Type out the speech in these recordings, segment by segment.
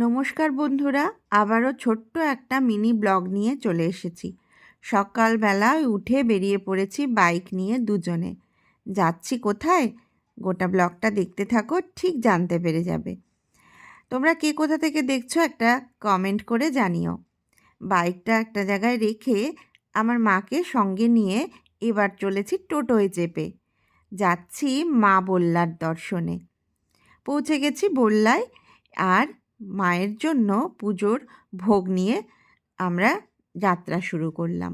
নমস্কার বন্ধুরা, আবারও ছোট্ট একটা মিনি ব্লগ নিয়ে চলে এসেছি। সকালবেলায় উঠে বেরিয়ে পড়েছি বাইক নিয়ে দুজনে। যাচ্ছি কোথায়? গোটা ব্লগটা দেখতে থাকো, ঠিক জানতে পেরে যাবে। তোমরা কে কোথা থেকে দেখছো একটা কমেন্ট করে জানিও। বাইকটা একটা জায়গায় রেখে আমার মাকে সঙ্গে নিয়ে এবার চলেছি টোটোয় চেপে। যাচ্ছি মা বল্লার দর্শনে। পৌঁছে গেছি বল্লায়, আর মায়ের জন্য পুজোর ভোগ নিয়ে আমরা যাত্রা শুরু করলাম।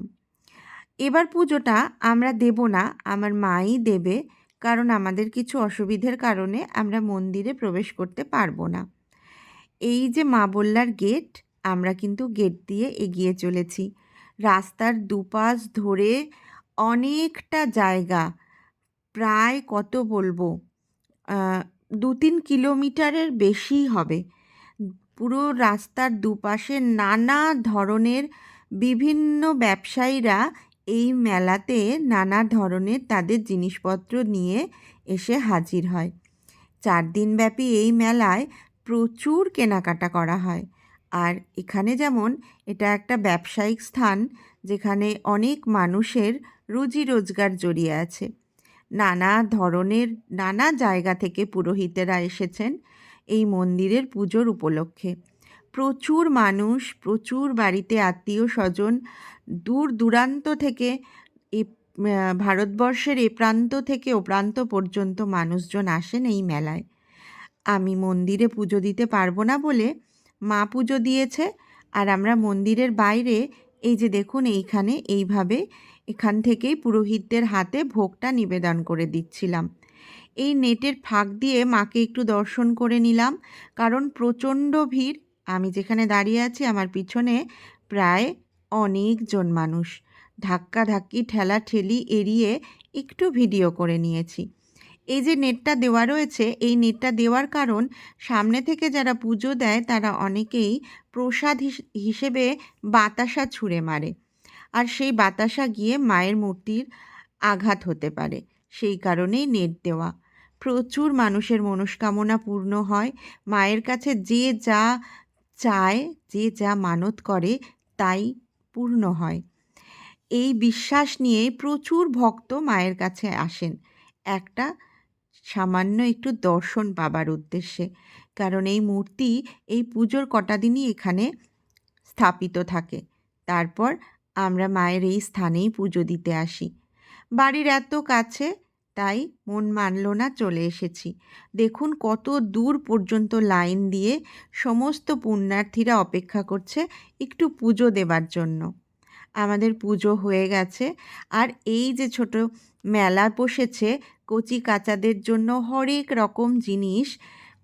এবার পুজোটা আমরা দেব না, আমার মাই দেবে, কারণ আমাদের কিছু অসুবিধার কারণে আমরা মন্দিরে প্রবেশ করতে পারবো না। এই যে মা বল্লার গেট, আমরা কিন্তু গেট দিয়ে এগিয়ে চলেছি। রাস্তার দুপাশ ধরে অনেকটা জায়গা, প্রায় কত বলবো, 2-3 কিলোমিটারের বেশি হবে। পুরো রাস্তার দুপাশে নানা ধরনের বিভিন্ন ব্যবসায়ীরা এই মেলাতে নানা ধরনের তাদের জিনিসপত্র নিয়ে এসে হাজির হয়। 4 দিনব্যাপী এই মেলায় প্রচুর কেনাকাটা করা হয়। আর এখানে যেমন এটা একটা ব্যবসায়িক স্থান, যেখানে অনেক মানুষের রুজি রোজগার জড়িয়ে আছে। নানা ধরনের নানা জায়গা থেকে পুরোহিতেরা এসেছেন এই মন্দিরের পুজোর উপলক্ষে। প্রচুর মানুষ, প্রচুর বাড়িতে আত্মীয় স্বজন, দূর দূরান্ত থেকে, এ ভারতবর্ষের এ প্রান্ত থেকে ও প্রান্ত পর্যন্ত মানুষজন আসেন এই মেলায়। আমি মন্দিরে পুজো দিতে পারবো না বলে মা পুজো দিয়েছে, আর আমরা মন্দিরের বাইরে এই যে দেখুন এইখানে এইভাবে এখান থেকেই পুরোহিতদের হাতে ভোগটা নিবেদন করে দিচ্ছিলাম। এই নেটের ফাঁক দিয়ে মাকে একটু দর্শন করে নিলাম, কারণ প্রচণ্ড ভিড়। আমি যেখানে দাঁড়িয়ে আছি আমার পিছনে প্রায় অনেকজন মানুষ। ধাক্কাধাক্কি ঠেলাঠেলি এড়িয়ে একটু ভিডিও করে নিয়েছি। এই যে নেটটা দেওয়া রয়েছে, এই নেটটা দেওয়ার কারণ, সামনে থেকে যারা পুজো দেয় তারা অনেকেই প্রসাদ হিসেবে বাতাসা ছুঁড়ে মারে, আর সেই বাতাসা গিয়ে মায়ের মূর্তির আঘাত হতে পারে, সেই কারণেই নেট দেওয়া। প্রচুর মানুষের মনস্কামনা পূর্ণ হয়। মায়ের কাছে যে যা চায়, যে যা মানত করে, তাই পূর্ণ হয়। এই বিশ্বাস নিয়ে প্রচুর ভক্ত মায়ের কাছে আসেন একটা সামান্য একটু দর্শন পাবার উদ্দেশ্যে, কারণ এই মূর্তি এই পুজোর কটা দিনই এখানে স্থাপিত থাকে। তারপর আমরা মায়ের এই স্থানেই পুজো দিতে আসি। বাড়ির এত কাছে, তাই মন মানল না, চলে এসেছি। দেখুন কত দূর পর্যন্ত লাইন দিয়ে সমস্ত পুণ্যার্থীরা অপেক্ষা করছে একটু পুজো দেবার জন্য। আমাদের পুজো হয়ে গেছে, আর এই যে ছোট মেলা বসেছে কচি কাচাদের জন্য, হরেক রকম জিনিস,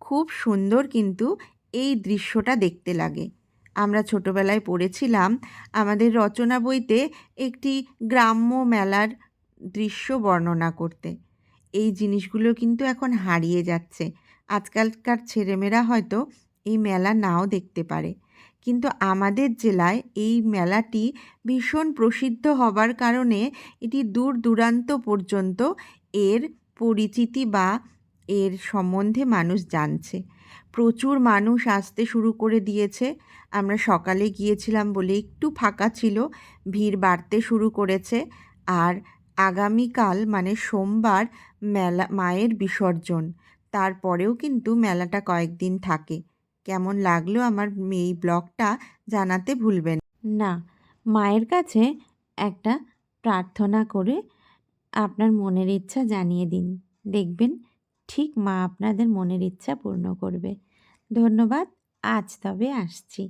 খুব সুন্দর কিন্তু এই দৃশ্যটা দেখতে লাগে। আমরা ছোটোবেলায় পড়েছিলাম আমাদের রচনা বইতে একটি গ্রাম্য মেলার দৃশ্য বর্ণনা করতে। এই জিনিসগুলো কিন্তু এখন হারিয়ে যাচ্ছে। আজকালকার ছেলেমেয়েরা হয়তো এই মেলা নাও দেখতে পারে, কিন্তু আমাদের জেলায় এই মেলাটি ভীষণ প্রসিদ্ধ হবার কারণে এটি দূর দূরান্ত পর্যন্ত এর পরিচিতি বা এর সম্বন্ধে মানুষ জানছে। প্রচুর মানুষ আসতে শুরু করে দিয়েছে। আমরা সকালে গিয়েছিলাম বলে একটু ফাঁকা ছিল, ভিড় বাড়তে শুরু করেছে। আর আগামীকাল মানে সোমবার মেলা মায়ের বিসর্জন, তারপরেও কিন্তু মেলাটা কয়েকদিন থাকে। কেমন লাগলো আমার এই ব্লগটা জানাতে ভুলবেন না। মায়ের কাছে একটা প্রার্থনা করে আপনার মনের ইচ্ছা জানিয়ে দিন, দেখবেন ঠিক মা আপনাদের মনের ইচ্ছা পূর্ণ করবে। ধন্যবাদ, আজ তবে আসছি।